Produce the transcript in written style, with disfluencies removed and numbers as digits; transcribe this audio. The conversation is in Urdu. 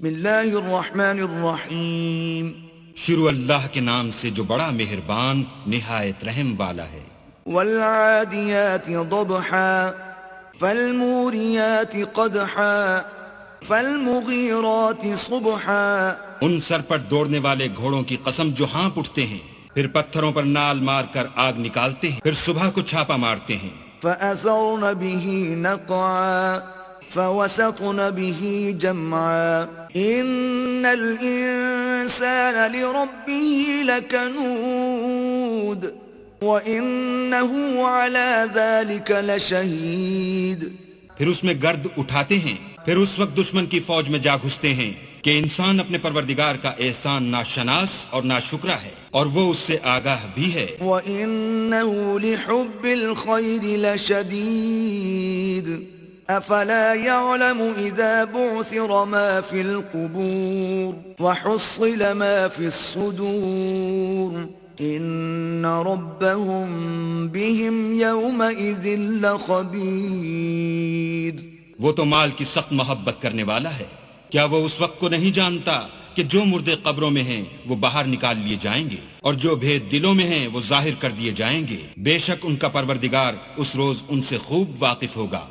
بسم اللہ الرحمن الرحیم شروع اللہ کے نام سے جو بڑا مہربان نہایت رحم والا ہے۔ والعادیات ضبحا فالموریات قدحا فالمغیرات صبحا، ان سر پر دوڑنے والے گھوڑوں کی قسم جو ہانپ اٹھتے ہیں، پھر پتھروں پر نال مار کر آگ نکالتے ہیں، پھر صبح کو چھاپا مارتے ہیں۔ فأثرن به نقعا فوسطن به جمعا ان الانسان لربه لکنود وانه على ذلك لشہید۔ پھر اس میں گرد اٹھاتے ہیں، پھر اس وقت دشمن کی فوج میں جا گھستے ہیں کہ انسان اپنے پروردگار کا احسان ناشناس اور ناشکرا ہے، اور وہ اس سے آگاہ بھی ہے۔ وَإِنَّهُ لِحُبِّ الْخَيْرِ لَشَدِيدٌ أَفَلَا يَعْلَمُ إِذَا بُعْثِرَ مَا فِي الْقُبُورِ وَحُصِّلَ مَا فِي الصُّدُورِ إِنَّ رَبَّهُمْ بِهِمْ يَوْمَئِذٍ لَخَبِيرٌ۔ وہ تو مال کی سخت محبت کرنے والا ہے، کیا وہ اس وقت کو نہیں جانتا کہ جو مردے قبروں میں ہیں وہ باہر نکال لیے جائیں گے، اور جو بھید دلوں میں ہیں وہ ظاہر کر دیے جائیں گے۔ بے شک ان کا پروردگار اس روز ان سے خوب واقف ہوگا۔